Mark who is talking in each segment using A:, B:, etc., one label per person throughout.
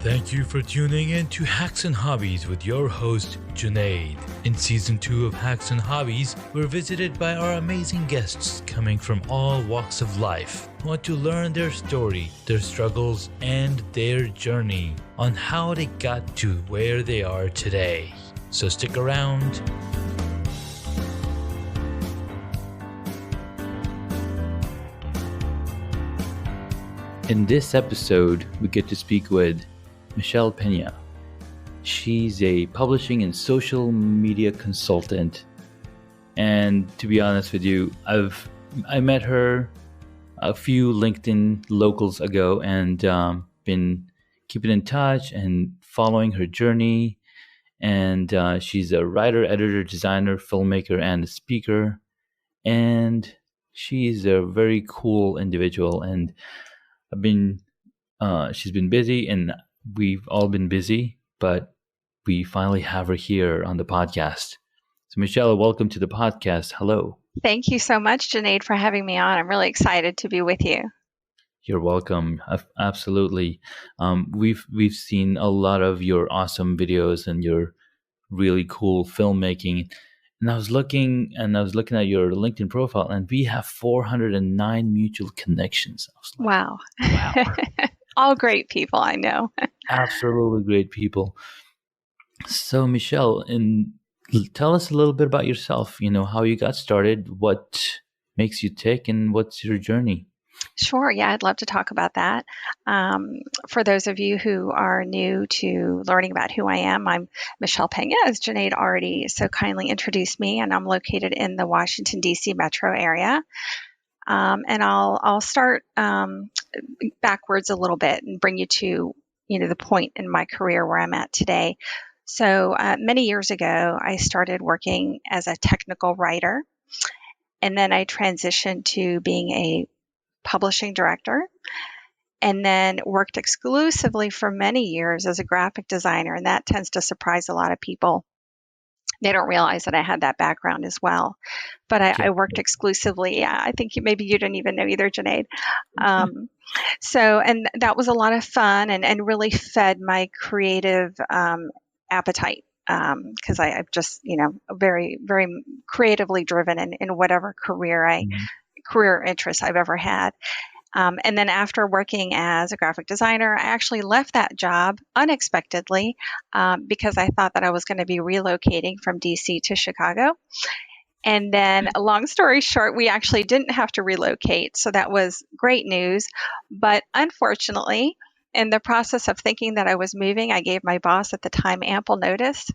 A: Thank you for tuning in to Hacks and Hobbies with your host, Junaid. In Season 2 of Hacks and Hobbies, we're visited by our amazing guests coming from all walks of life who want to learn their story, their struggles, and their journey on how they got to where they are today. So stick around. In this episode, we get to speak with Michelle Peña. She's a publishing and social media consultant. And to be honest with you, I met her a few LinkedIn locals ago and been keeping in touch and following her journey. And she's a writer, editor, designer, filmmaker, and a speaker. And she's a very cool individual. And she's been busy and we've all been busy, but we finally have her here on the podcast. So Michelle, welcome to the podcast. Hello.
B: Thank you so much, Junaid, for having me on. I'm really excited to be with you.
A: You're welcome. Absolutely. We've seen a lot of your awesome videos and your really cool filmmaking. And I was looking at your LinkedIn profile, and we have 409 mutual connections. I was like,
B: wow. All great people, I know.
A: Absolutely great people. So, Michelle, tell us a little bit about yourself. You know, how you got started, what makes you tick, and what's your journey?
B: Sure. Yeah, I'd love to talk about that. For those of you who are new to learning about who I am, I'm Michelle Peña, as Junaid already so kindly introduced me, and I'm located in the Washington, D.C. metro area. And I'll start backwards a little bit and bring you to, the point in my career where I'm at today. So many years ago, I started working as a technical writer, and then I transitioned to being a publishing director, and then worked exclusively for many years as a graphic designer. And that tends to surprise a lot of people. They don't realize that I had that background as well. But I worked exclusively. Yeah, I think maybe you didn't even know either, Junaid. And that was a lot of fun and really fed my creative appetite. Because I've just, very, very creatively driven in whatever career interest I've ever had. And then after working as a graphic designer, I actually left that job unexpectedly because I thought that I was going to be relocating from DC to Chicago. And then, a long story short, we actually didn't have to relocate. So that was great news. But unfortunately, in the process of thinking that I was moving, I gave my boss at the time ample notice.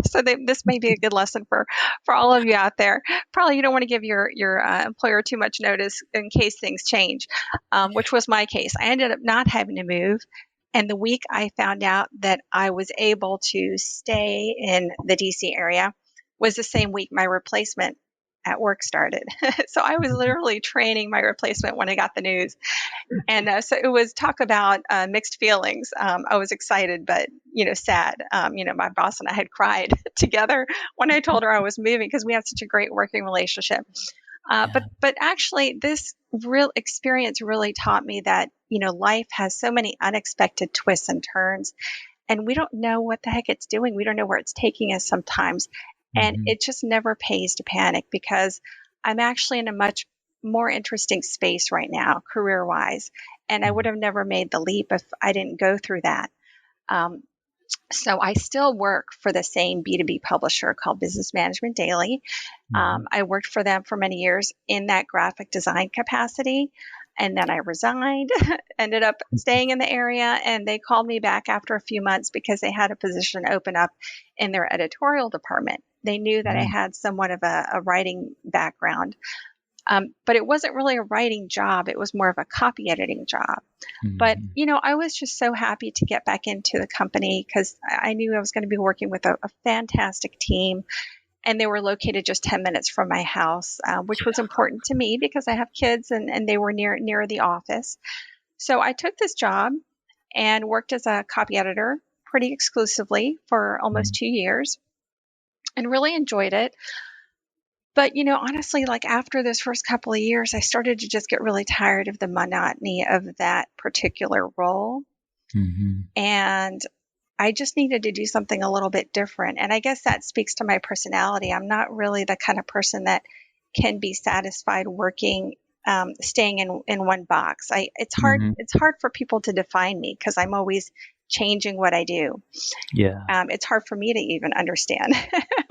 B: So this may be a good lesson for all of you out there. Probably you don't want to give your employer too much notice in case things change, which was my case. I ended up not having to move. And the week I found out that I was able to stay in the DC area was the same week my replacement at work started. So I was literally training my replacement when I got the news. And so it was talk about mixed feelings. I was excited, but, sad. My boss and I had cried together when I told her I was moving because we had such a great working relationship. But actually, this real experience really taught me that, life has so many unexpected twists and turns, and we don't know what the heck it's doing. We don't know where it's taking us sometimes. And it just never pays to panic because I'm actually in a much more interesting space right now, career-wise. And I would have never made the leap if I didn't go through that. So I still work for the same B2B publisher called Business Management Daily. I worked for them for many years in that graphic design capacity. And then I resigned, ended up staying in the area, and they called me back after a few months because they had a position open up in their editorial department. They knew that I had somewhat of a writing background, but it wasn't really a writing job. It was more of a copy editing job. But, I was just so happy to get back into the company because I knew I was going to be working with a fantastic team. And they were located just 10 minutes from my house, which was important to me because I have kids and they were near the office. So I took this job and worked as a copy editor pretty exclusively for almost 2 years and really enjoyed it. But, honestly, like after those first couple of years, I started to just get really tired of the monotony of that particular role. And I just needed to do something a little bit different. And I guess that speaks to my personality. I'm not really the kind of person that can be satisfied working, staying in one box. It's hard.
A: Mm-hmm.
B: It's hard for people to define me because I'm always changing what I do.
A: Yeah.
B: It's hard for me to even understand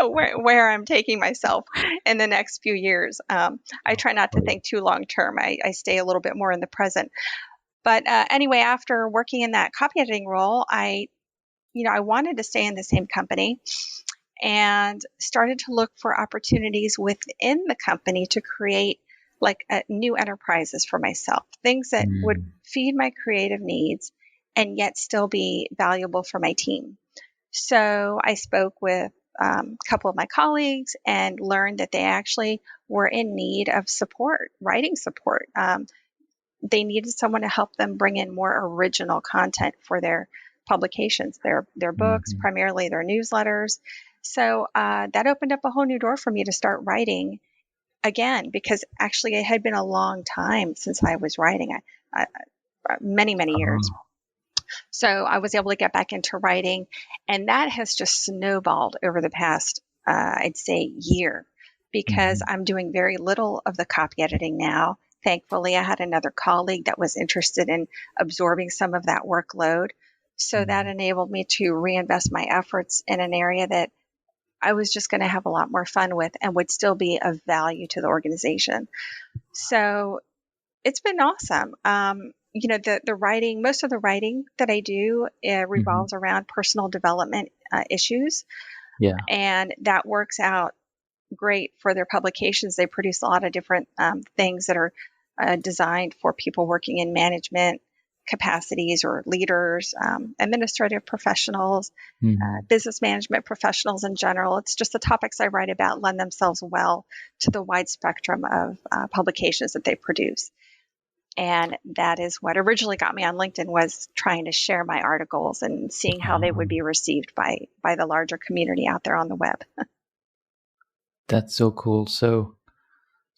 B: where I'm taking myself in the next few years. I try not to think too long term. I stay a little bit more in the present. But anyway, after working in that copy editing role, I wanted to stay in the same company and started to look for opportunities within the company to create like new enterprises for myself, things that would feed my creative needs and yet still be valuable for my team. So I spoke with a couple of my colleagues and learned that they actually were in need of support, writing support. They needed someone to help them bring in more original content for their publications, their books, primarily their newsletters. So that opened up a whole new door for me to start writing again, because actually it had been a long time since I was writing, many years. So I was able to get back into writing, and that has just snowballed over the past, I'd say, year, because I'm doing very little of the copy editing now. Thankfully, I had another colleague that was interested in absorbing some of that workload. So that enabled me to reinvest my efforts in an area that I was just going to have a lot more fun with and would still be of value to the organization. So it's been awesome. The writing, most of the writing that I do revolves around personal development issues.
A: Yeah.
B: And that works out great for their publications. They produce a lot of different things that are designed for people working in management capacities or leaders, administrative professionals, business management professionals in general. It's just the topics I write about lend themselves well to the wide spectrum of publications that they produce. And that is what originally got me on LinkedIn, was trying to share my articles and seeing how they would be received by the larger community out there on the web.
A: That's so cool. So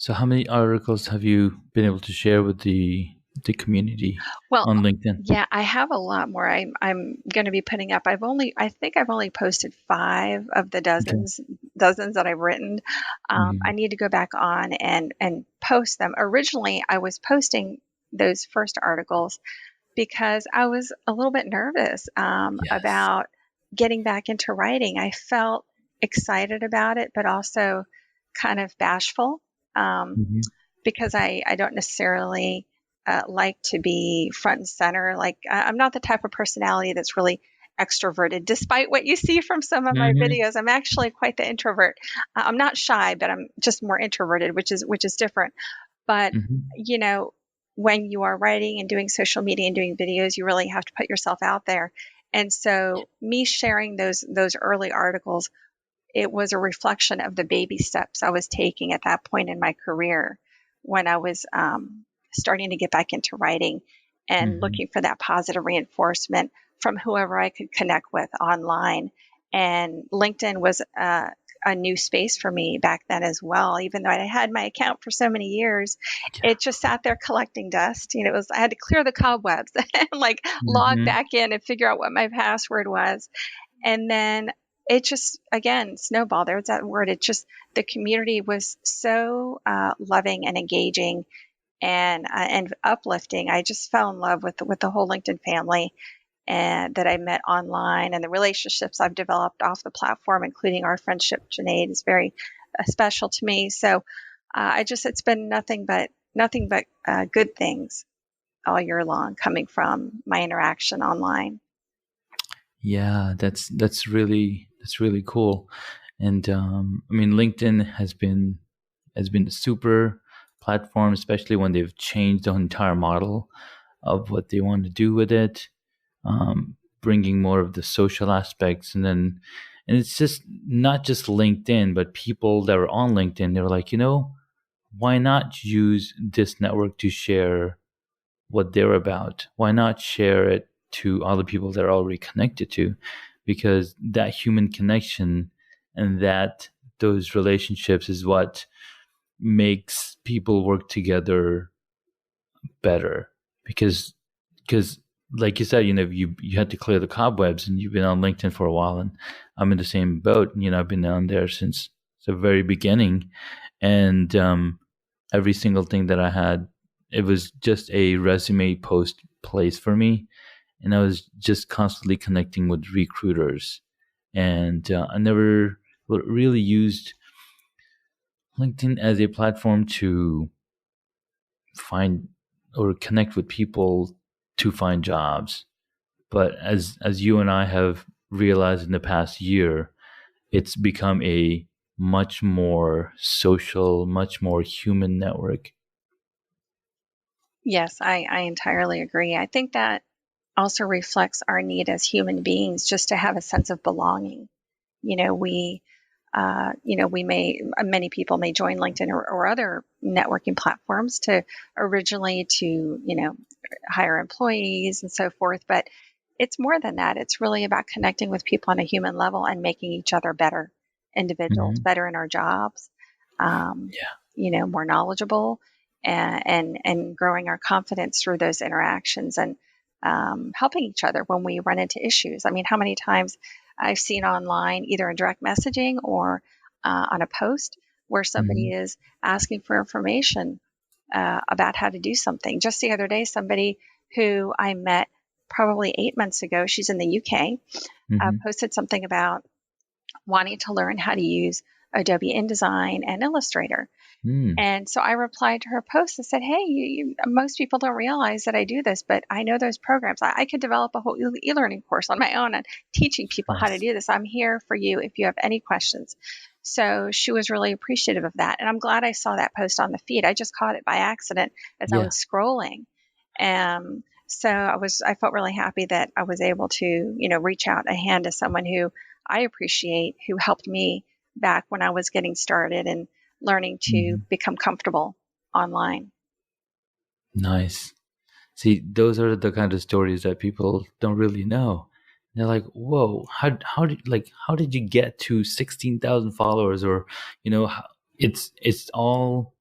A: how many articles have you been able to share with the community on LinkedIn?
B: Yeah, I have a lot more. I'm going to be putting up. I think I've only posted 5 of the dozens that I've written. I need to go back on and post them. Originally, I was posting those first articles because I was a little bit nervous about getting back into writing. I felt excited about it, but also kind of bashful because I don't necessarily like to be front and center. Like I'm not the type of personality that's really extroverted, despite what you see from some of my videos. I'm actually quite the introvert. I'm not shy, but I'm just more introverted, which is different. But when you are writing and doing social media and doing videos, you really have to put yourself out there. And so me sharing those early articles, it was a reflection of the baby steps I was taking at that point in my career when I was starting to get back into writing and looking for that positive reinforcement from whoever I could connect with online. And LinkedIn was a new space for me back then as well. Even though I had my account for so many years, it just sat there collecting dust. I had to clear the cobwebs and log back in and figure out what my password was. And then it just, again, snowballed. There's that word. The community was so loving and engaging and uplifting. I just fell in love with the whole LinkedIn family and that I met online, and the relationships I've developed off the platform, including our friendship. Janae is very special to me. So it's been nothing but good things all year long coming from my interaction online.
A: Yeah, that's really cool. And LinkedIn has been a super platform, especially when they've changed the entire model of what they want to do with it, bringing more of the social aspects. And it's just not just LinkedIn, but people that are on LinkedIn, they're like, why not use this network to share what they're about? Why not share it to other people that are already connected to? Because that human connection and those relationships is what makes people work together better. Because like you said, you had to clear the cobwebs, and you've been on LinkedIn for a while, and I'm in the same boat. I've been on there since the very beginning, and every single thing that I had, it was just a resume post place for me, and I was just constantly connecting with recruiters, and I never really used LinkedIn as a platform to find or connect with people to find jobs. But as you and I have realized in the past year, it's become a much more social, much more human network.
B: Yes, I entirely agree. I think that also reflects our need as human beings just to have a sense of belonging. You know, we may, many people may join LinkedIn or other networking platforms to originally to, hire employees and so forth. But it's more than that. It's really about connecting with people on a human level and making each other better individuals,
A: Mm-hmm.
B: better in our jobs, um,
A: Yeah.
B: more knowledgeable, and growing our confidence through those interactions, and helping each other when we run into issues. I mean, how many times I've seen online, either in direct messaging or on a post, where somebody
A: Mm-hmm.
B: is asking for information about how to do something. Just the other day, somebody who I met probably 8 months ago, she's in the UK,
A: Mm-hmm.
B: posted something about wanting to learn how to use Adobe InDesign and Illustrator.
A: Mm.
B: And so I replied to her post and said, "Hey, most people don't realize that I do this, but I know those programs. I could develop a whole e-learning course on my own on teaching people how to
A: Nice.
B: do this. I'm here for you if you have any questions." So she was really appreciative of that. And I'm glad I saw that post on the feed. I just caught it by accident as I
A: Yeah.
B: was scrolling. So I felt really happy that I was able to, reach out a hand to someone who I appreciate, who helped me back when I was getting started and learning to
A: Mm-hmm.
B: become comfortable online.
A: Nice. See, those are the kind of stories that people don't really know. They're like, "Whoa, how did you get to 16,000 followers?" Or, it's all,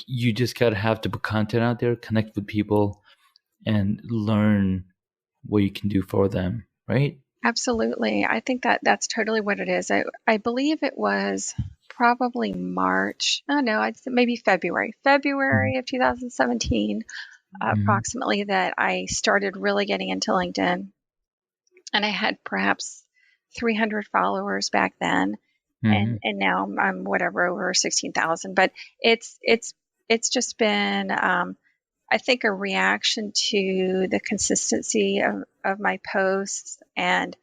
A: you just gotta have to put content out there, connect with people, and learn what you can do for them, right?
B: Absolutely. I think that that's totally what it is. I believe it was probably March. Oh, no, I'd say maybe
A: Mm-hmm.
B: February of 2017,
A: Mm-hmm.
B: approximately, that I started really getting into LinkedIn. And I had perhaps 300 followers back then.
A: Mm-hmm.
B: And now I'm whatever, over 16,000. But it's just been, I think, a reaction to the consistency of my posts, and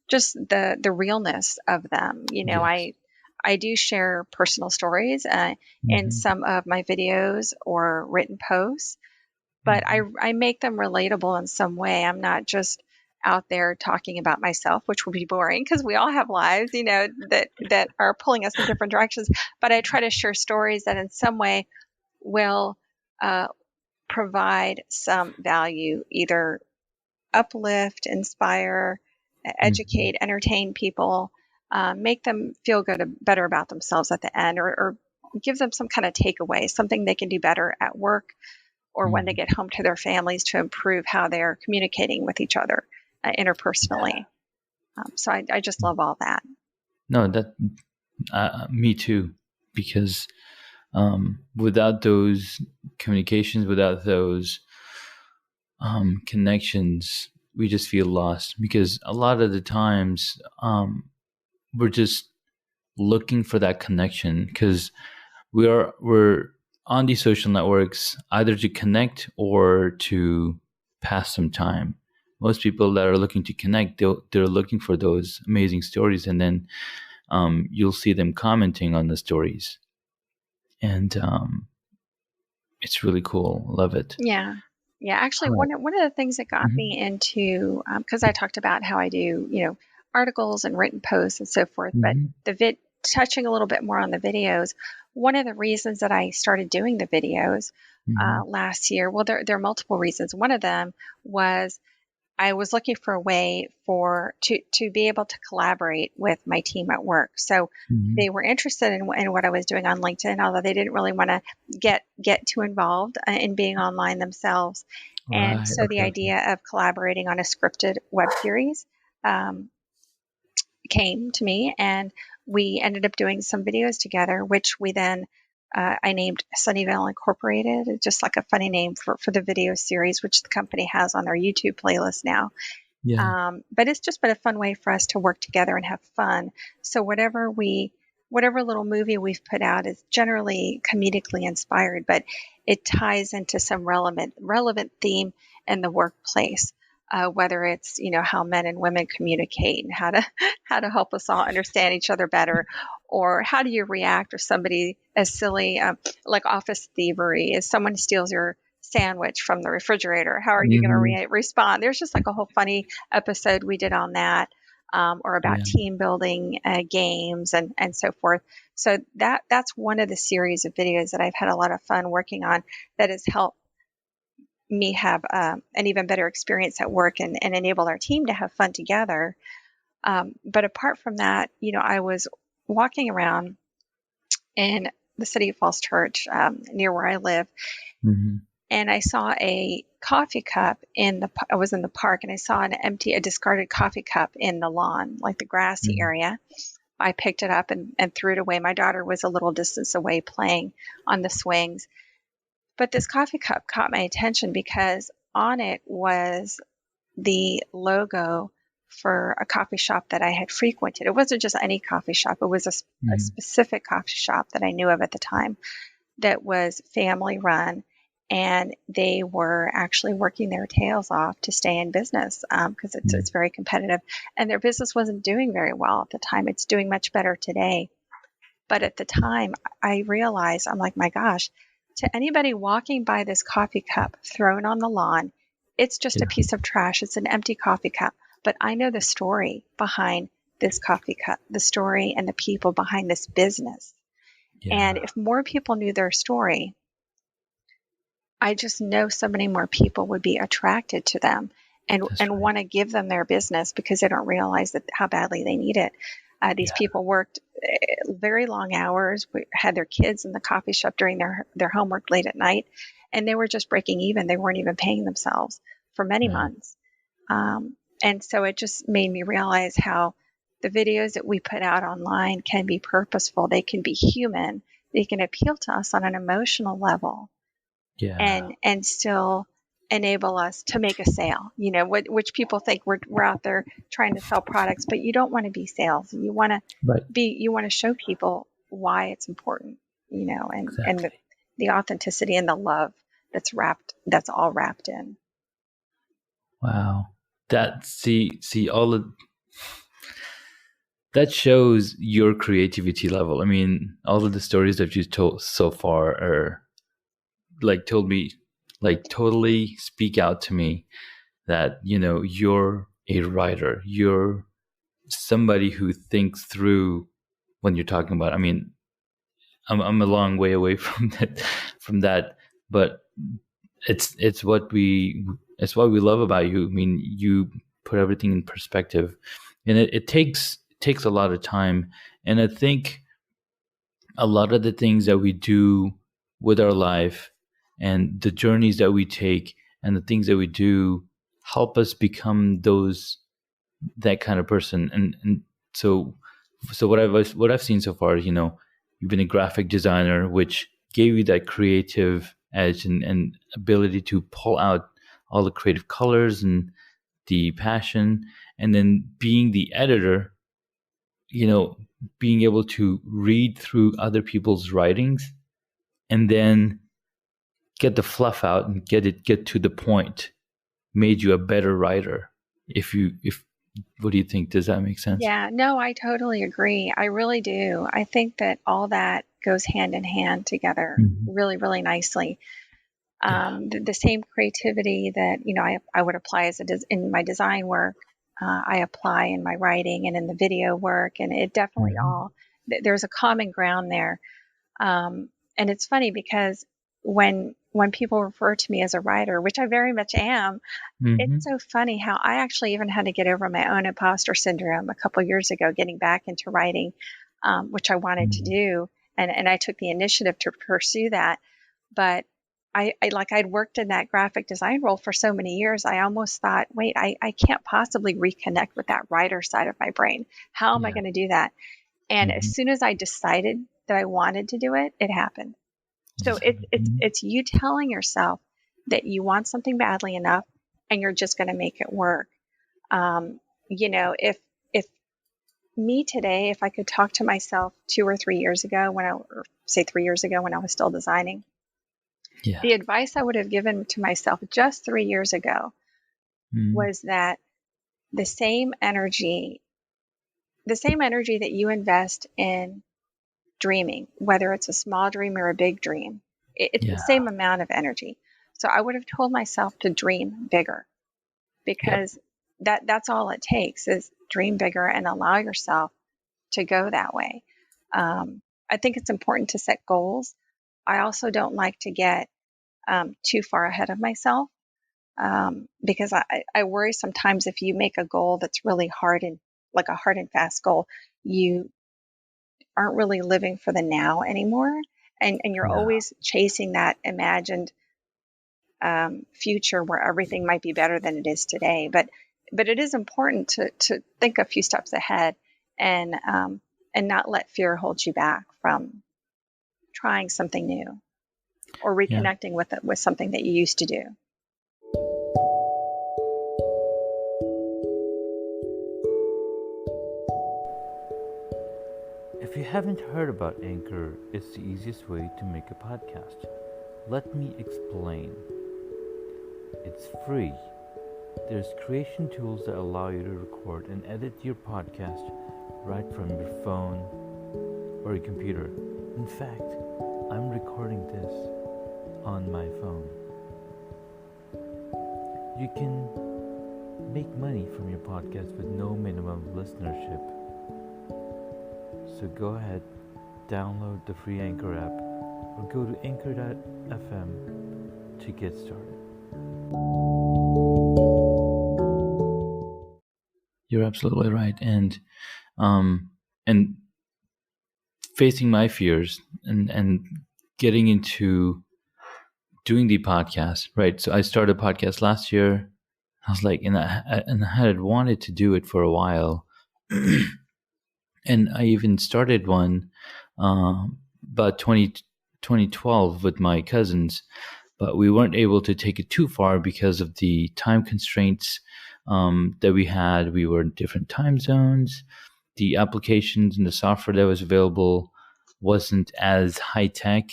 B: just the realness of them.
A: Yes.
B: I do share personal stories in
A: Mm-hmm.
B: some of my videos or written posts, but
A: Mm-hmm.
B: I make them relatable in some way. I'm not just out there talking about myself, which would be boring because we all have lives, that are pulling us in different directions. But I try to share stories that in some way will uh, provide some value, either uplift, inspire,
A: Mm-hmm.
B: educate, entertain people, make them feel better about themselves at the end, or give them some kind of takeaway, something they can do better at work or when they
A: Mm-hmm.
B: get home to their families to improve how they're communicating with each other interpersonally. So I just love all that.
A: No, that me too, because without those communications, without those connections, we just feel lost. Because a lot of the times, we're just looking for that connection, because we're on these social networks either to connect or to pass some time. Most people that are looking to connect, they're looking for those amazing stories, and then you'll see them commenting on the stories, and it's really cool. Love it.
B: Yeah. Yeah. Actually,
A: All right.
B: one of the things that got
A: Mhm.
B: me into, because I talked about how I do, articles and written posts and so forth, but
A: Mhm.
B: touching a little bit more on the videos, one of the reasons that I started doing the videos
A: Mhm.
B: last year, well, there are multiple reasons. One of them was I was looking for a way to be able to collaborate with my team at work. So
A: Mhm.
B: they were interested in what I was doing on LinkedIn, although they didn't really want to get too involved in being online themselves. And
A: Right.
B: so the
A: Okay. Okay.
B: idea of collaborating on a scripted web series um, came to me, and we ended up doing some videos together, which we then I named Sunnyvale Incorporated, just like a funny name for the video series, which the company has on their YouTube playlist now.
A: Yeah.
B: But it's just been a fun way for us to work together and have fun. So whatever little movie we've put out is generally comedically inspired, but it ties into some relevant theme in the workplace. Whether it's how men and women communicate and how to help us all understand each other better, or how do you react if somebody as silly like office thievery, if someone steals your sandwich from the refrigerator, how are you going to
A: Hmm.
B: respond? There's just like a whole funny episode we did on that, or about
A: Yeah.
B: team building games and so forth. So that's one of the series of videos that I've had a lot of fun working on, that has helped me have an even better experience at work, and enable our team to have fun together. But apart from that, I was walking around in the city of Falls Church, near where I live,
A: Hmm.
B: and I saw a coffee cup I was in the park, and I saw a discarded coffee cup in the lawn, like the grassy
A: Hmm.
B: area. I picked it up and threw it away. My daughter was a little distance away playing on the swings. But this coffee cup caught my attention because on it was the logo for a coffee shop that I had frequented. It wasn't just any coffee shop, it was a
A: Hmm.
B: specific coffee shop that I knew of at the time, that was family run, and they were actually working their tails off to stay in business, because it's very competitive, and their business wasn't doing very well at the time. It's doing much better today, but at the time I realized, I'm like, my gosh, to anybody walking by this coffee cup thrown on the lawn, it's just a
A: Yeah.
B: piece of trash. It's an empty coffee cup. But I know the story behind this coffee cup, the story and the people behind this business. And
A: Yeah.
B: if more people knew their story, I just know so many more people would be attracted to them,
A: That's
B: and
A: right.
B: want to give them their business, because they don't realize that how badly they need it. These
A: Yeah.
B: people worked very long hours, had their kids in the coffee shop during their homework late at night, and they were just breaking even. They weren't even paying themselves for many
A: Right.
B: months. And so it just made me realize how the videos that we put out online can be purposeful. They can be human. They can appeal to us on an emotional level,
A: Yeah.
B: and still enable us to make a sale. Which people think we're out there trying to sell products, but you don't want to be sales.
A: Right.
B: You want to show people why it's important, and
A: Exactly.
B: the authenticity and the love that's all wrapped in.
A: Wow. That see all of that shows your creativity level. I mean, all of the stories that you've told so far are told me, totally speak out to me that you're a writer. You're somebody who thinks through when you're talking about. I mean, I'm a long way away from that, but it's what we love about you. I mean, you put everything in perspective, and it takes a lot of time. And I think a lot of the things that we do with our life, and the journeys that we take, and the things that we do help us become that kind of person. And so what I've seen so far is, you've been a graphic designer, which gave you that creative edge, and ability to pull out all the creative colors and the passion. And then being the editor, you know being able to read through other people's writings, and then get the fluff out and get to the point, made you a better writer. If What do you think? Does that make sense?
B: Yeah, no, I totally agree. I really do. I think that all that goes hand in hand together
A: Mhm.
B: really, really nicely.
A: Yeah.
B: The same creativity that I would apply in my design work, I apply in my writing and in the video work, and it definitely
A: Hmm.
B: all there's a common ground there. And it's funny because when people refer to me as a writer, which I very much am, it's
A: Hmm.
B: so funny how I actually even had to get over my own imposter syndrome a couple years ago, getting back into writing, which I wanted to
A: Hmm.
B: do, and I took the initiative to pursue that, but I'd worked in that graphic design role for so many years. I almost thought, wait, I can't possibly reconnect with that writer side of my brain. How am I
A: Yeah.
B: going to do that? And as soon as I decided that I wanted to do it, it happened. So it's you telling yourself that you want something badly enough and you're just going to make it work. If me today, if I could talk to myself 2 or 3 years ago or say 3 years ago when I was still designing,
A: Yeah.
B: the advice I would have given to myself just 3 years ago was that the same energy that you invest in dreaming, whether it's a small dream or a big dream, it's the same amount of energy. So I would have told myself to dream bigger, because that's all it takes is dream bigger and allow yourself to go that way. I think it's important to set goals. I also don't like to get too far ahead of myself, because I worry sometimes if you make a goal that's really hard and like a hard and fast goal, you aren't really living for the now anymore. And you're always chasing that imagined future where everything might be better than it is today. But it is important to think a few steps ahead and not let fear hold you back from trying something new or reconnecting with something that you used to do.
C: If you haven't heard about Anchor, it's the easiest way to make a podcast. Let me explain. It's free. There's creation tools that allow you to record and edit your podcast right from your phone or your computer. In fact, I'm recording this on my phone. You can make money from your podcast with no minimum listenership. So go ahead, download the free Anchor app or go to anchor.fm to get started.
A: You're absolutely right. And facing my fears and getting into doing the podcast, right? So I started a podcast last year. I was like, and I had wanted to do it for a while. And I even started one about 2012 with my cousins, but we weren't able to take it too far because of the time constraints that we had. We were in different time zones. The applications and the software that was available wasn't as high tech.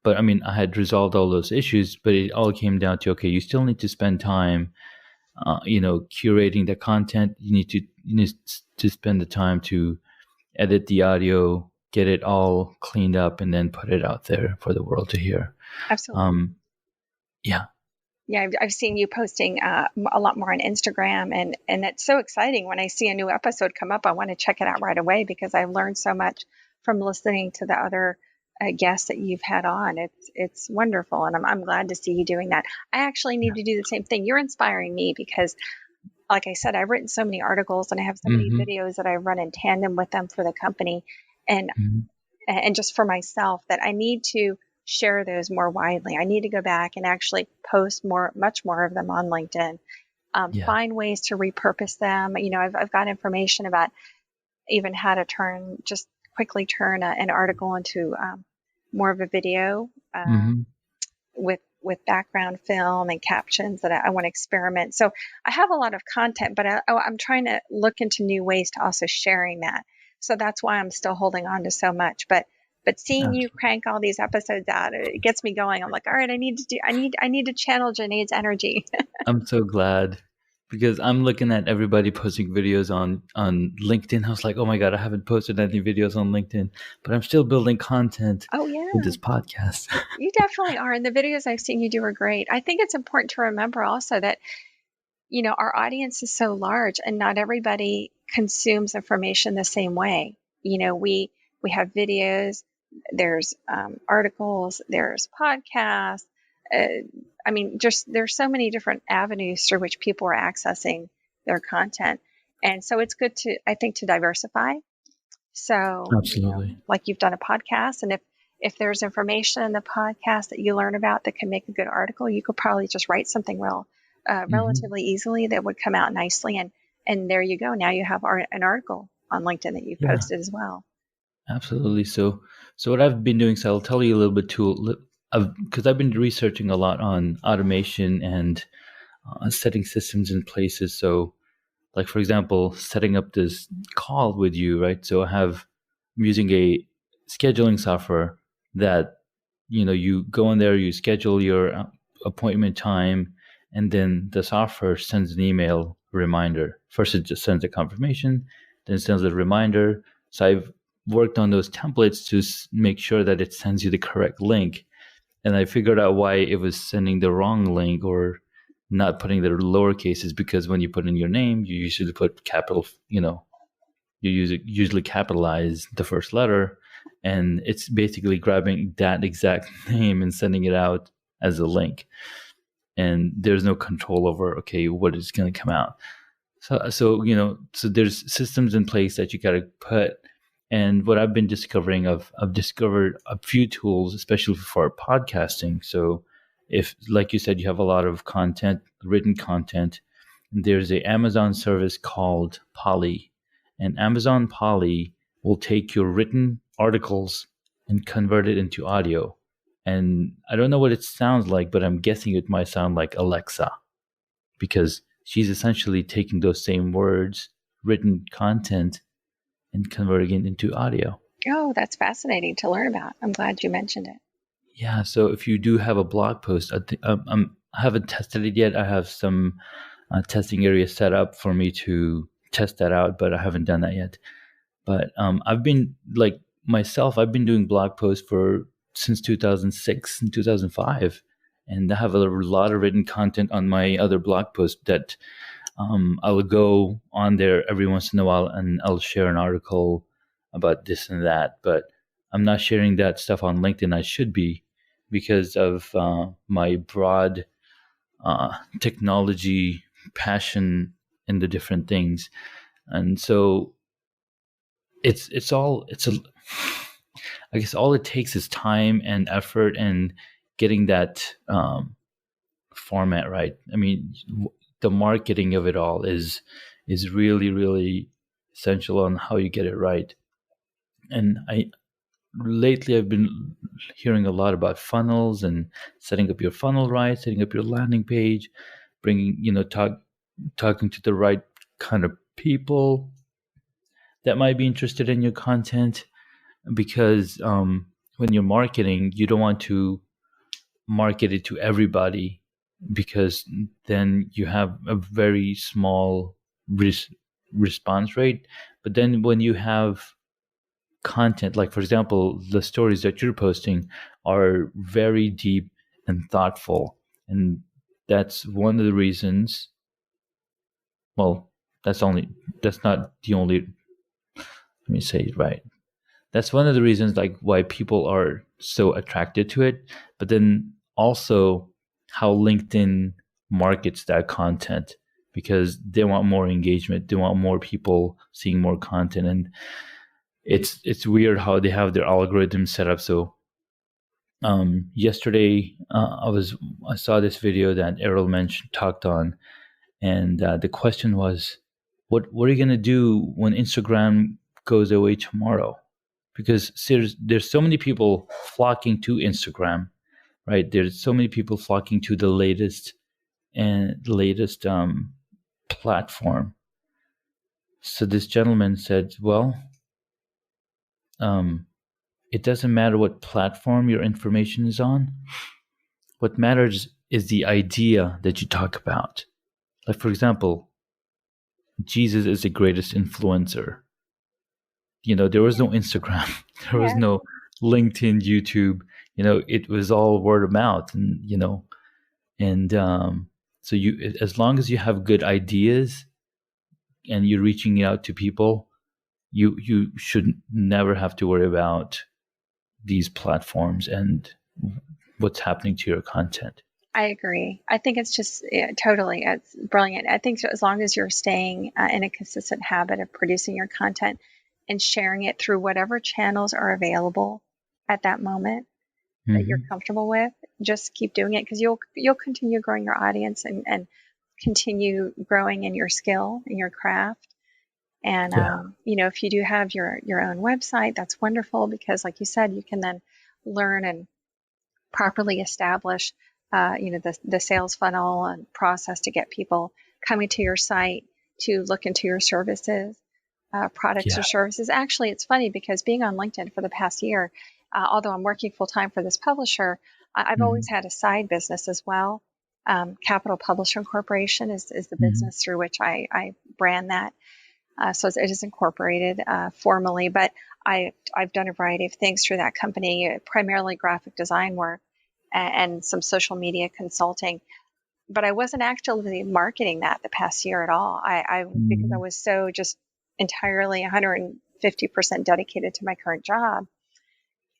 A: But I mean, I had resolved all those issues, but it all came down to, okay, you still need to spend time curating the content. You need to spend the time to edit the audio, get it all cleaned up, and then put it out there for the world to hear.
B: Absolutely.
A: Yeah.
B: Yeah, I've seen you posting a lot more on Instagram, and it's so exciting when I see a new episode come up. I want to check it out right away because I've learned so much from listening to the other guests that you've had on. It's wonderful, and I'm glad to see you doing that. I actually need to do the same thing. You're inspiring me because, like I said, I've written so many articles and I have so many videos that I run in tandem with them for the company, and just for myself, that I need to share those more widely. I need to go back and actually post much more of them on LinkedIn. Find ways to repurpose them. I've got information about even how to quickly turn an article into more of a video with background film and captions that I want to experiment. So I have a lot of content, but I'm trying to look into new ways to also sharing that. So that's why I'm still holding on to so much. But seeing you crank all these episodes out, it gets me going. I'm like, all right, I need to channel Janae's energy.
A: I'm so glad, because I'm looking at everybody posting videos on LinkedIn. I was like, oh my God, I haven't posted any videos on LinkedIn, but I'm still building content with this podcast.
B: You definitely are. And the videos I've seen you do are great. I think it's important to remember also that, our audience is so large and not everybody consumes information the same way. We have videos, there's articles, there's podcasts. There's so many different avenues through which people are accessing their content. And so it's good to diversify. So,
A: Absolutely.
B: like you've done a podcast, and if there's information in the podcast that you learn about that can make a good article, you could probably just write something relatively easily that would come out nicely. And there you go. Now you have an article on LinkedIn that you
A: Yeah.
B: posted as well.
A: Absolutely. So what I've been doing, so I'll tell you a little bit too, because I've been researching a lot on automation and setting systems in places. So, like for example, setting up this call with you, right? So I'm using a scheduling software that you go in there, you schedule your appointment time, and then the software sends an email reminder. First, it just sends a confirmation, then it sends a reminder. So I've worked on those templates to make sure that it sends you the correct link. And I figured out why it was sending the wrong link or not putting the lowercases, because when you put in your name, you usually put capital, you usually capitalize the first letter, and it's basically grabbing that exact name and sending it out as a link. And there's no control over, okay, what is going to come out. So there's systems in place that you got to put. And what I've been discovering, I've discovered a few tools, especially for podcasting. So if, like you said, you have a lot of content, written content, there's a Amazon service called Poly. And Amazon Poly will take your written articles and convert it into audio. And I don't know what it sounds like, but I'm guessing it might sound like Alexa, because she's essentially taking those same words, written content, and converting it into audio.
B: Oh, that's fascinating to learn about. I'm glad you mentioned it.
A: Yeah. So if you do have a blog post, I haven't tested it yet. I have some testing areas set up for me to test that out, but I haven't done that yet. But I've been I've been doing blog posts since 2006 and 2005, and I have a lot of written content on my other blog posts that I will go on there every once in a while and I'll share an article about this and that. But I'm not sharing that stuff on LinkedIn. I should be, because of my broad technology passion in the different things. And so I guess all it takes is time and effort and getting that format right. I mean, the marketing of it all is really, really essential on how you get it right. And lately I've been hearing a lot about funnels and setting up your funnel right, setting up your landing page, bringing, talking to the right kind of people that might be interested in your content. Because when you're marketing, you don't want to market it to everybody, because then you have a very small response rate. But then when you have content, like for example, the stories that you're posting are very deep and thoughtful, and that's one of the reasons. Well, that's not the only. Let me say it right. That's one of the reasons why people are so attracted to it. But then also how LinkedIn markets that content, because they want more engagement, they want more people seeing more content. And it's weird how they have their algorithm set up. So yesterday I saw this video that Errol talked on, and the question was, what are you going to do when Instagram goes away tomorrow? Because there's so many people flocking to Instagram, right? There's so many people flocking to the latest platform. So this gentleman said, well, it doesn't matter what platform your information is on. What matters is the idea that you talk about. Like, for example, Jesus is the greatest influencer. There was no Instagram, there was no LinkedIn, YouTube. It was all word of mouth, and so as long as you have good ideas and you're reaching out to people, you should never have to worry about these platforms and what's happening to your content.
B: I agree. I think it's just totally, it's brilliant. I think as long as you're staying in a consistent habit of producing your content and sharing it through whatever channels are available, at that moment that you're comfortable with, just keep doing it, because you'll continue growing your audience and continue growing in your skill in your craft. And if you do have your own website, that's wonderful, because like you said, you can then learn and properly establish the sales funnel and process to get people coming to your site to look into your services, products or services. Actually, it's funny, because being on LinkedIn for the past year, although I'm working full time for this publisher, I've always had a side business as well. Capital Publishing Corporation is the business through which I brand that. So it is incorporated formally, but I've done a variety of things through that company, primarily graphic design work and some social media consulting. But I wasn't actually marketing that the past year at all. Because I was so just entirely 150% dedicated to my current job.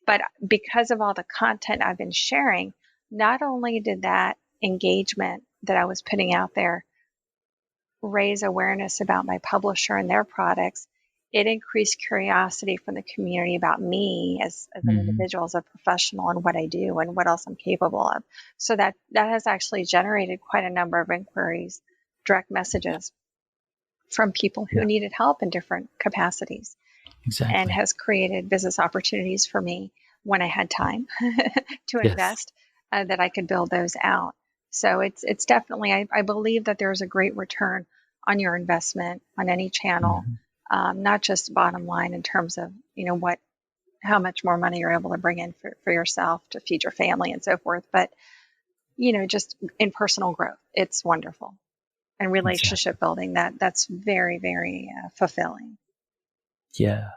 B: But because of all the content I've been sharing, not only did that engagement that I was putting out there raise awareness about my publisher and their products, it increased curiosity from the community about me as an individual, as a professional, and what I do and what else I'm capable of. So that has actually generated quite a number of inquiries, direct messages from people who needed help in different capacities.
A: Exactly.
B: And has created business opportunities for me when I had time to invest, that I could build those out. So it's definitely, I believe that there's a great return on your investment on any channel, not just bottom line in terms of, how much more money you're able to bring in for yourself to feed your family and so forth, but, just in personal growth. It's wonderful. And relationship building, that's very, very fulfilling.
A: Yeah,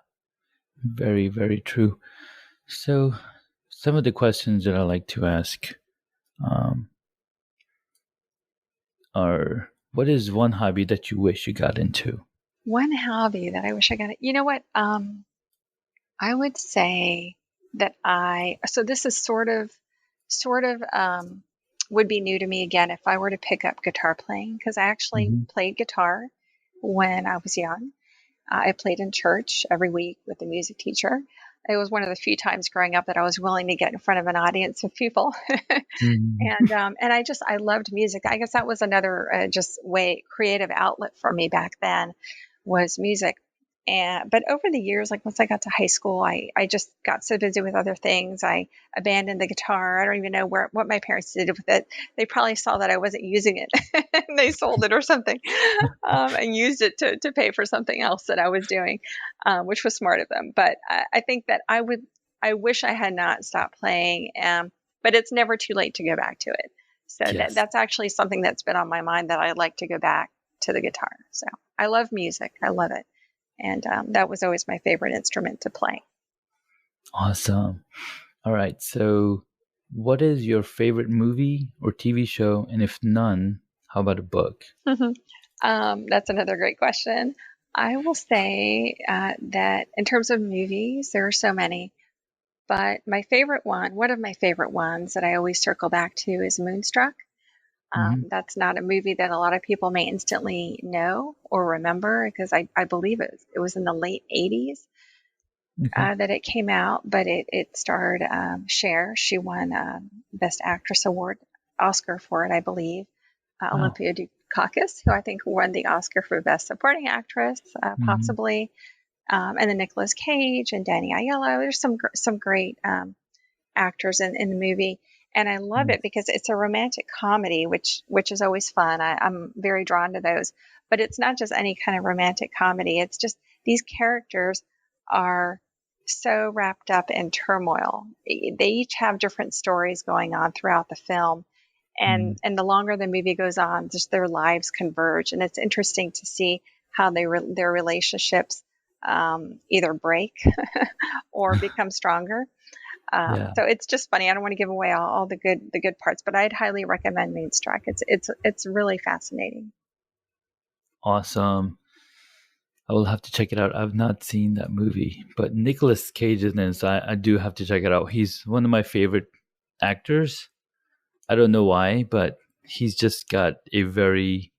A: very, very true. So some of the questions that I like to ask are, what is one hobby that you wish you got into?
B: One hobby that I wish I got. You know what? I would say that so this is sort of would be new to me again if I were to pick up guitar playing, because I actually played guitar when I was young. I played in church every week with a music teacher. It was one of the few times growing up that I was willing to get in front of an audience of people. And I loved music. I guess that was another just creative outlet for me back then, was music. But over the years, like once I got to high school, I just got so busy with other things. I abandoned the guitar. I don't even know what my parents did with it. They probably saw that I wasn't using it and they sold it or something, and used it to pay for something else that I was doing, which was smart of them. But I think that I wish I had not stopped playing, but it's never too late to go back to it. So that's actually something that's been on my mind, that I'd like to go back to the guitar. So I love music. I love it. And that was always my favorite instrument to play.
A: Awesome. All right. So what is your favorite movie or TV show? And if none, how about a book?
B: That's another great question. I will say that in terms of movies, there are so many. But one of my favorite ones that I always circle back to is Moonstruck. That's not a movie that a lot of people may instantly know or remember, because I believe it was in the late 80s that it came out, but it starred Cher. She won Best Actress Award, Oscar for it, I believe. Olympia Dukakis, who I think won the Oscar for Best Supporting Actress, possibly. And then Nicolas Cage and Danny Aiello. There's some great actors in the movie. And I love it because it's a romantic comedy, which is always fun. I'm very drawn to those. But it's not just any kind of romantic comedy. It's just these characters are so wrapped up in turmoil. They each have different stories going on throughout the film. And the longer the movie goes on, just their lives converge. And it's interesting to see how their relationships either break or become stronger. So it's just funny. I don't want to give away all the good parts, but I'd highly recommend Moonstruck. It's really fascinating.
A: Awesome. I will have to check it out. I've not seen that movie, but Nicolas Cage is in it, so I do have to check it out. He's one of my favorite actors. I don't know why, but he's just got a very,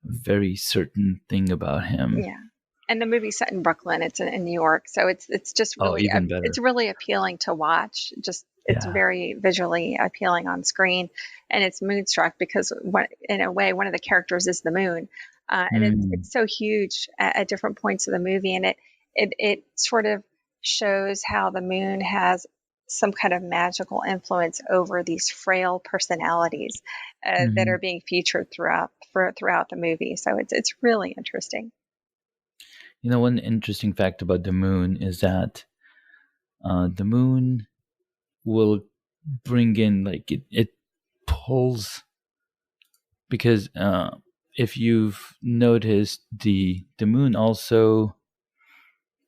A: very certain thing about him.
B: Yeah. And the movie's set in Brooklyn. It's in New York, so it's just really
A: even better.
B: it's really appealing to watch. Just it's very visually appealing on screen, and it's Moonstruck because in a way one of the characters is the moon, and it's so huge at different points of the movie, and it sort of shows how the moon has some kind of magical influence over these frail personalities that are being featured throughout the movie. So it's really interesting.
A: You know, one interesting fact about the moon is that the moon will bring in, like, it pulls, because if you've noticed, the moon also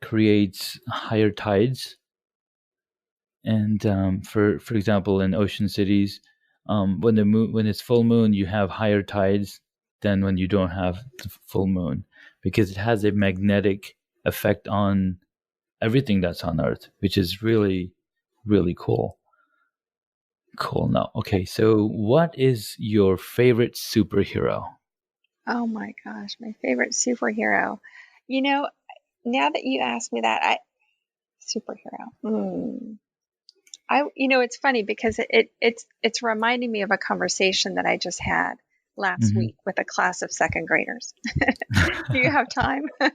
A: creates higher tides. And for example, in ocean cities, when it's full moon, you have higher tides than when you don't have the full moon, because it has a magnetic effect on everything that's on Earth, which is really, really cool. Cool. Now, okay, so what is your favorite superhero?
B: Oh my gosh, my favorite superhero. You know, now that you asked me that, superhero. It's funny because it's reminding me of a conversation that I just had last week with a class of second graders. Do you have time?
A: Of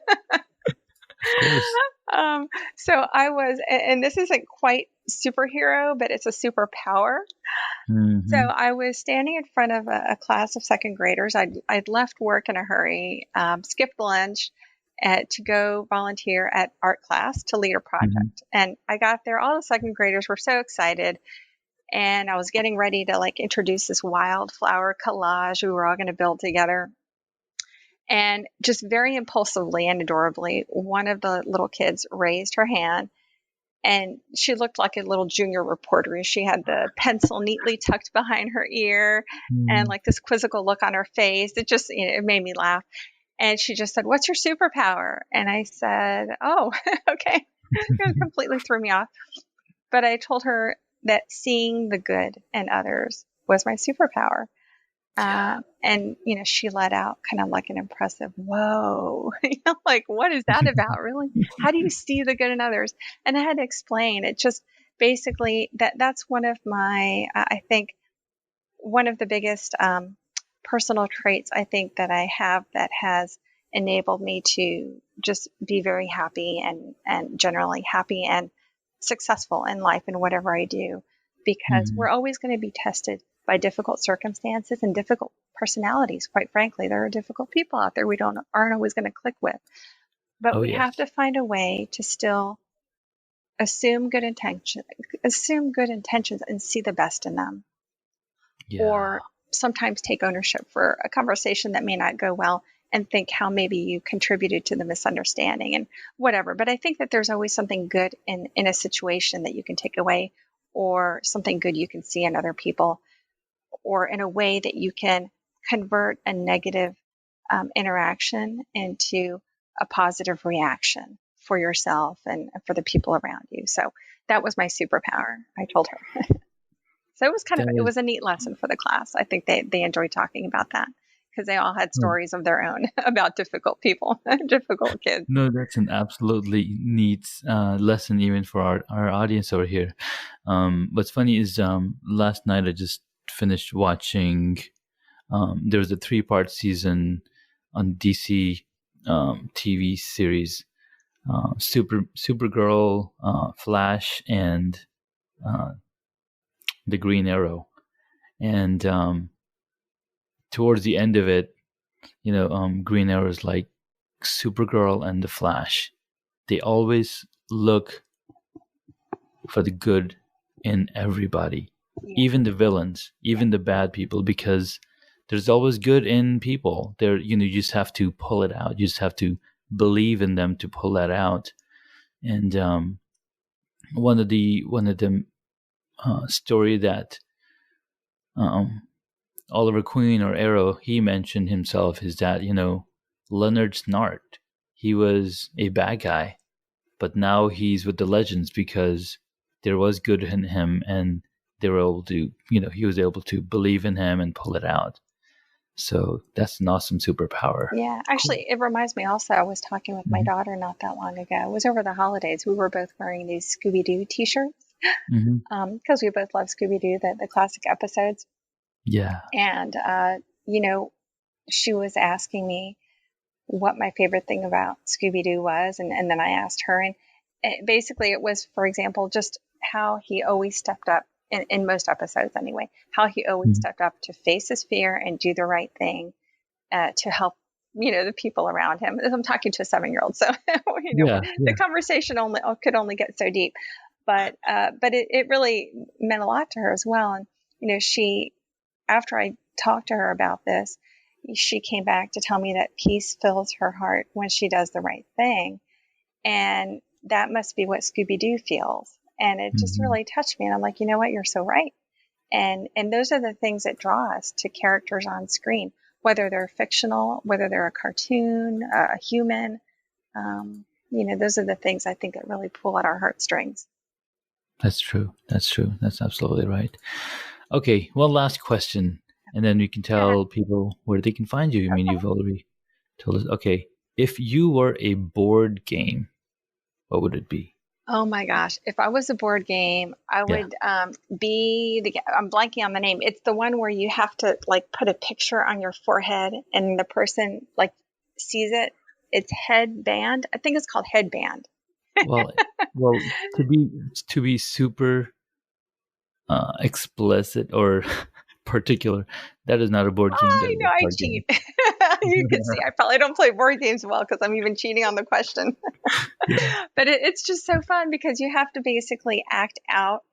A: course.
B: So I was, and this isn't quite superhero, but it's a superpower. So I was standing in front of a class of second graders. I'd left work in a hurry, skipped lunch to go volunteer at art class to lead a project. And I got there, all the second graders were so excited. And I was getting ready to introduce this wildflower collage we were all going to build together. And just very impulsively and adorably, one of the little kids raised her hand, and she looked like a little junior reporter. She had the pencil neatly tucked behind her ear and this quizzical look on her face. It just, it made me laugh. And she just said, "What's your superpower?" And I said, "Oh, okay." It completely threw me off. But I told her that seeing the good in others was my superpower. And she let out kind of like an impressive "whoa." What is that about? Really? How do you see the good in others? And I had to explain it. Just basically that's one of my, I think, one of the biggest personal traits I think that I have that has enabled me to just be very happy and generally happy and successful in life in whatever I do, because we're always going to be tested by difficult circumstances and difficult personalities. Quite frankly, there are difficult people out there we aren't always going to click with, but we have to find a way to still assume good intentions and see the best in them. Or sometimes take ownership for a conversation that may not go well and think how maybe you contributed to the misunderstanding and whatever. But I think that there's always something good in a situation that you can take away, or something good you can see in other people, or in a way that you can convert a negative interaction into a positive reaction for yourself and for the people around you. So that was my superpower, I told her. So it was it was a neat lesson for the class. I think they enjoyed talking about that because they all had stories of their own about difficult people, difficult kids.
A: No, that's an absolutely neat lesson even for our audience over here. What's funny is last night I just finished watching, there was a 3-part season on DC TV series, Supergirl, Flash, and the Green Arrow. And towards the end of it, Green Arrow is like Supergirl and the Flash. They always look for the good in everybody, even the villains, even the bad people, because there's always good in people. There, you just have to pull it out. You just have to believe in them to pull that out. And one of the story that Oliver Queen, or Arrow, he mentioned himself, is that Leonard Snart, he was a bad guy, but now he's with the Legends because there was good in him, and they were able to, he was able to believe in him and pull it out. So that's an awesome superpower.
B: Yeah, actually, it reminds me also, I was talking with my daughter not that long ago. It was over the holidays. We were both wearing these Scooby-Doo t-shirts because we both love Scooby-Doo, the classic episodes.
A: Yeah.
B: And, she was asking me what my favorite thing about Scooby-Doo was. And then I asked her, and basically it was, for example, just how he always stepped up in most episodes anyway, how he always stepped up to face his fear and do the right thing to help, the people around him. I'm talking to a 7-year-old, so, the conversation could only get so deep, but it really meant a lot to her as well. And, she, after I talked to her about this, she came back to tell me that peace fills her heart when she does the right thing. And that must be what Scooby-Doo feels. And it just really touched me. And I'm like, you know what? You're so right. And those are the things that draw us to characters on screen, whether they're fictional, whether they're a cartoon, a human. Those are the things I think that really pull at our heartstrings.
A: That's true. That's absolutely right. Okay. One last question. And then you can tell people where they can find you. I mean, you've already told us. Okay. If you were a board game, what would it be?
B: Oh my gosh. If I was a board game, I would be I'm blanking on the name. It's the one where you have to put a picture on your forehead and the person sees it. It's Headband. I think it's called Headband.
A: Well, to be super explicit or particular, that is not a board game.
B: I know, I cheat. You can see I probably don't play board games well because I'm even cheating on the question. But it's just so fun because you have to basically act out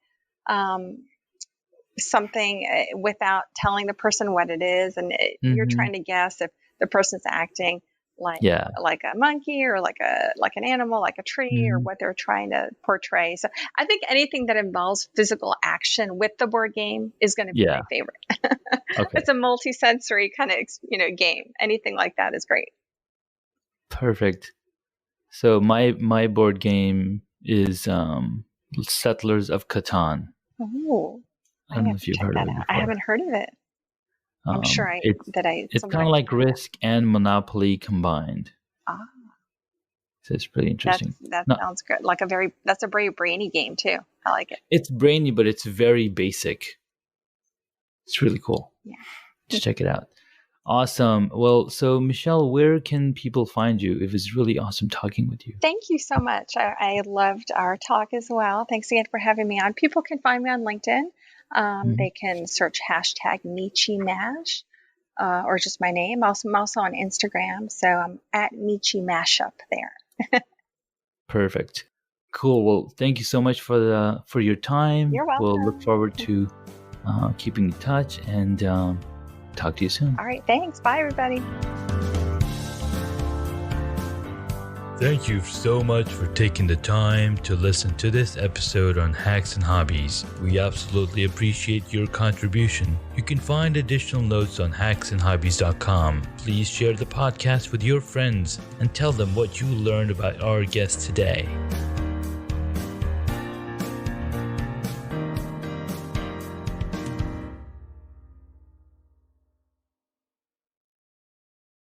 B: something without telling the person what it is, and you're trying to guess if the person's acting like a monkey or like an animal, like a tree, or what they're trying to portray. So I think anything that involves physical action with the board game is going to be my favorite. Okay. It's a multi-sensory kind of game. Anything like that is great.
A: Perfect. So my board game is Settlers of Catan.
B: Oh,
A: I don't know if you've heard of it before.
B: I haven't heard of it. I'm sure
A: it's kind of like Risk and Monopoly combined. So it's pretty interesting.
B: That sounds good. That's a very brainy game too. I like it.
A: It's brainy, but it's very basic. It's really cool. Yeah. Just check it out. Awesome. Well, so Michelle, where can people find you? It was really awesome talking with you.
B: Thank you so much. I loved our talk as well. Thanks again for having me on. People can find me on LinkedIn. They can search #MichiMash or just my name. I'm also on Instagram, so I'm at Michi Mashup there.
A: Perfect. Cool. Well, thank you so much for your time.
B: You're welcome.
A: We'll look forward to keeping in touch and talk to you soon.
B: All right. Thanks. Bye, everybody.
C: Thank you so much for taking the time to listen to this episode on Hacks and Hobbies. We absolutely appreciate your contribution. You can find additional notes on hacksandhobbies.com. Please share the podcast with your friends and tell them what you learned about our guest today.